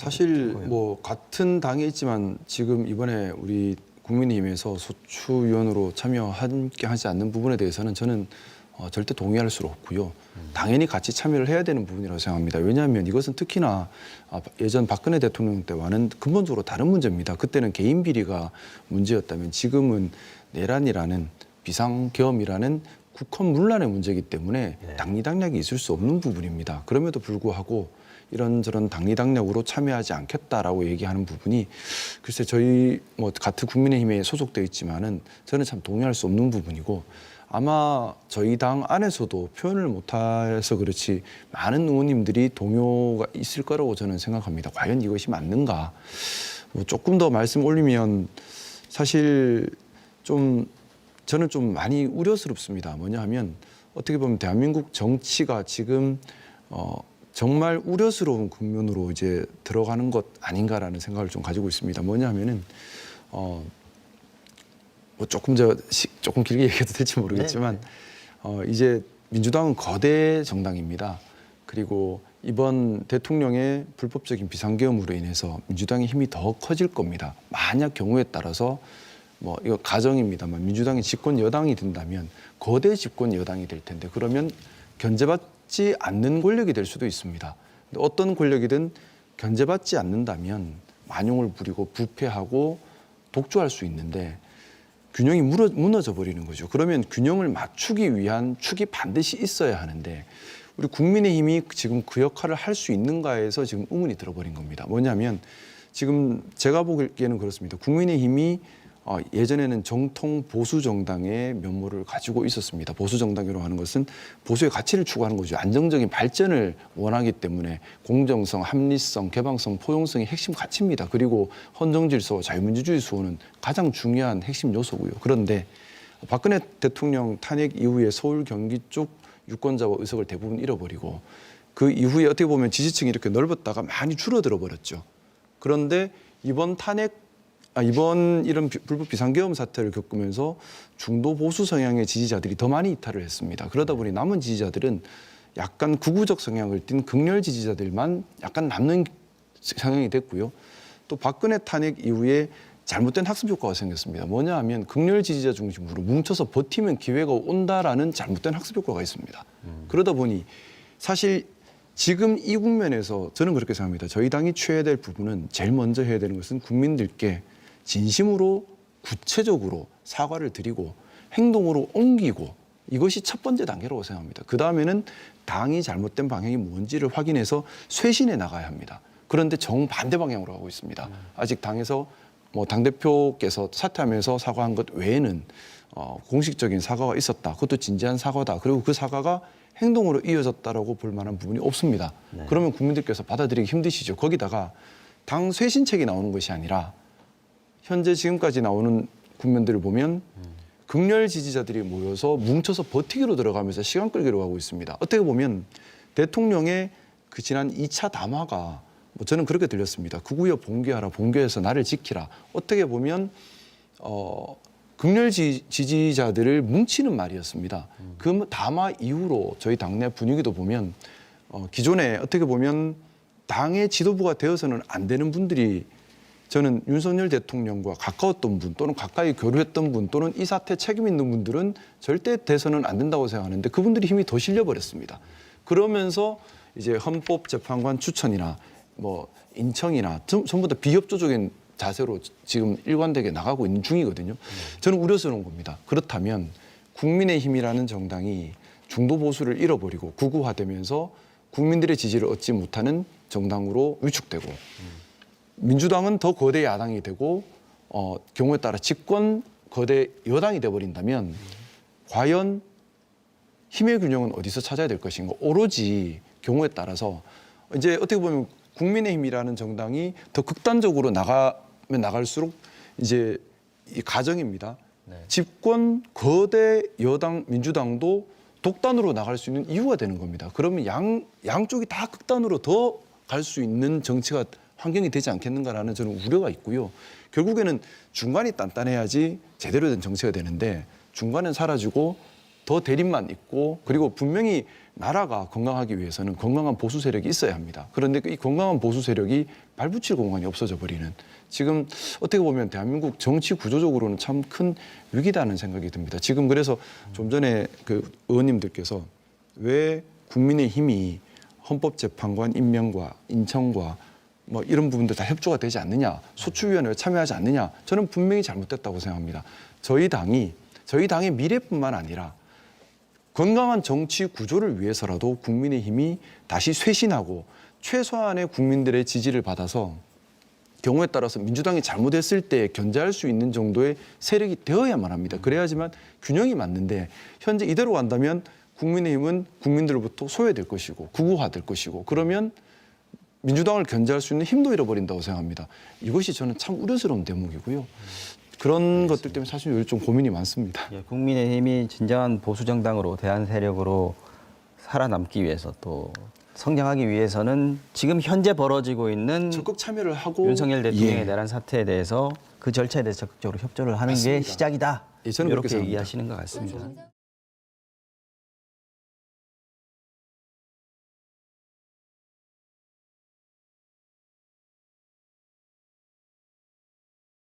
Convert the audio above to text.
사실 뭐 같은 당에 있지만 지금 이번에 우리 국민의힘에서 소추위원으로 함께 하지 않는 부분에 대해서는 저는 절대 동의할 수 없고요. 당연히 같이 참여를 해야 되는 부분이라고 생각합니다. 왜냐하면 이것은 특히나 예전 박근혜 대통령 때와는 근본적으로 다른 문제입니다. 그때는 개인 비리가 문제였다면 지금은 내란이라는 비상계엄이라는 국헌 문란의 문제이기 때문에 당리당략이 있을 수 없는 부분입니다. 그럼에도 불구하고 이런저런 당리당략으로 참여하지 않겠다라고 얘기하는 부분이 글쎄 저희 뭐 같은 국민의힘에 소속되어 있지만은 저는 참 동의할 수 없는 부분이고 아마 저희 당 안에서도 표현을 못해서 그렇지 많은 의원님들이 동요가 있을 거라고 저는 생각합니다. 과연 이것이 맞는가? 뭐 조금 더 말씀 올리면 사실 좀 저는 좀 많이 우려스럽습니다. 뭐냐 하면 어떻게 보면 대한민국 정치가 지금 정말 우려스러운 국면으로 이제 들어가는 것 아닌가라는 생각을 좀 가지고 있습니다. 뭐냐 하면은 뭐 조금 길게 얘기해도 될지 모르겠지만 이제 민주당은 거대 정당입니다. 그리고 이번 대통령의 불법적인 비상계엄으로 인해서 민주당의 힘이 더 커질 겁니다. 만약 경우에 따라서 뭐 이거 가정입니다만 민주당이 집권 여당이 된다면 거대 집권 여당이 될 텐데 그러면 견제받지 않는 권력이 될 수도 있습니다. 근데 어떤 권력이든 견제받지 않는다면 만용을 부리고 부패하고 독주할 수 있는데 균형이 무너져 버리는 거죠. 그러면 균형을 맞추기 위한 축이 반드시 있어야 하는데 우리 국민의힘이 지금 그 역할을 할 수 있는가에서 지금 의문이 들어버린 겁니다. 뭐냐면 지금 제가 보기에는 그렇습니다. 국민의힘이 예전에는 정통 보수 정당의 면모를 가지고 있었습니다. 보수 정당이라고 하는 것은 보수의 가치를 추구하는 거죠. 안정적인 발전을 원하기 때문에 공정성, 합리성, 개방성, 포용성이 핵심 가치입니다. 그리고 헌정 질서, 자유민주주의 수호는 가장 중요한 핵심 요소고요. 그런데 박근혜 대통령 탄핵 이후에 서울, 경기 쪽 유권자와 의석을 대부분 잃어버리고 그 이후에 어떻게 보면 지지층이 이렇게 넓었다가 많이 줄어들어 버렸죠. 그런데 이번 이런 불법 비상계엄 사태를 겪으면서 중도 보수 성향의 지지자들이 더 많이 이탈을 했습니다. 그러다 보니 남은 지지자들은 약간 극우적 성향을 띤 극렬 지지자들만 약간 남는 성향이 됐고요. 또 박근혜 탄핵 이후에 잘못된 학습 효과가 생겼습니다. 뭐냐 하면 극렬 지지자 중심으로 뭉쳐서 버티면 기회가 온다라는 잘못된 학습 효과가 있습니다. 그러다 보니 사실 지금 이 국면에서 저는 그렇게 생각합니다. 저희 당이 취해야 될 부분은 제일 먼저 해야 되는 것은 국민들께 진심으로 구체적으로 사과를 드리고 행동으로 옮기고 이것이 첫 번째 단계라고 생각합니다. 그다음에는 당이 잘못된 방향이 뭔지를 확인해서 쇄신해 나가야 합니다. 그런데 정반대 방향으로 가고 있습니다. 아직 당에서 뭐 당대표께서 사퇴하면서 사과한 것 외에는 공식적인 사과가 있었다. 그것도 진지한 사과다. 그리고 그 사과가 행동으로 이어졌다라고 볼 만한 부분이 없습니다. 그러면 국민들께서 받아들이기 힘드시죠. 거기다가 당 쇄신책이 나오는 것이 아니라 현재 지금까지 나오는 국면들을 보면 극렬 지지자들이 모여서 뭉쳐서 버티기로 들어가면서 시간 끌기로 하고 있습니다. 어떻게 보면 대통령의 그 지난 2차 담화가 뭐 저는 그렇게 들렸습니다. 극우여 봉기하라, 봉기해서 나를 지키라. 어떻게 보면 극렬 지지자들을 뭉치는 말이었습니다. 그 담화 이후로 저희 당내 분위기도 보면 기존에 어떻게 보면 당의 지도부가 되어서는 안 되는 분들이 저는 윤석열 대통령과 가까웠던 분 또는 가까이 교류했던 분 또는 이 사태 책임 있는 분들은 절대 돼서는 안 된다고 생각하는데 그분들이 힘이 더 실려버렸습니다. 그러면서 이제 헌법재판관 추천이나 뭐 인청이나 전부 다 비협조적인 자세로 지금 일관되게 나가고 있는 중이거든요. 저는 우려스러운 겁니다. 그렇다면 국민의힘이라는 정당이 중도 보수를 잃어버리고 극우화되면서 국민들의 지지를 얻지 못하는 정당으로 위축되고 민주당은 더 거대 야당이 되고 경우에 따라 집권 거대 여당이 돼버린다면 과연 힘의 균형은 어디서 찾아야 될 것인가. 오로지 경우에 따라서 이제 어떻게 보면 국민의힘이라는 정당이 더 극단적으로 나가면 나갈수록 이제 이 가정입니다. 집권 거대 여당 민주당도 독단으로 나갈 수 있는 이유가 되는 겁니다. 그러면 양쪽이 다 극단으로 더 갈 수 있는 정치가 환경이 되지 않겠는가라는 저는 우려가 있고요. 결국에는 중간이 단단해야지 제대로 된 정치가 되는데 중간은 사라지고 더 대립만 있고 그리고 분명히 나라가 건강하기 위해서는 건강한 보수 세력이 있어야 합니다. 그런데 이 건강한 보수 세력이 발붙일 공간이 없어져 버리는 지금 어떻게 보면 대한민국 정치 구조적으로는 참 큰 위기다는 생각이 듭니다. 지금 그래서 좀 전에 그 의원님들께서 왜 국민의힘이 헌법재판관 임명과 인청과 뭐 이런 부분들 다 협조가 되지 않느냐, 소추위원회에 참여하지 않느냐, 저는 분명히 잘못됐다고 생각합니다. 저희 당의 미래뿐만 아니라 건강한 정치 구조를 위해서라도 국민의힘이 다시 쇄신하고 최소한의 국민들의 지지를 받아서 경우에 따라서 민주당이 잘못했을 때 견제할 수 있는 정도의 세력이 되어야만 합니다. 그래야지만 균형이 맞는데 현재 이대로 간다면 국민의힘은 국민들로부터 소외될 것이고 극우화될 것이고 그러면 민주당을 견제할 수 있는 힘도 잃어버린다고 생각합니다. 이것이 저는 참 우려스러운 대목이고요. 그런 것들 때문에 사실 요즘 좀 고민이 많습니다. 예, 국민의힘이 진정한 보수 정당으로 대한 세력으로 살아남기 위해서 또 성장하기 위해서는 지금 현재 벌어지고 있는 적극 참여를 하고 윤석열 대통령의 내란 사태에 대해서 그 절차에 대해서 적극적으로 협조를 하는 게 맞습니다. 시작이다. 예, 저는 그렇게 이렇게 생각합니다. 얘기하시는 것 같습니다.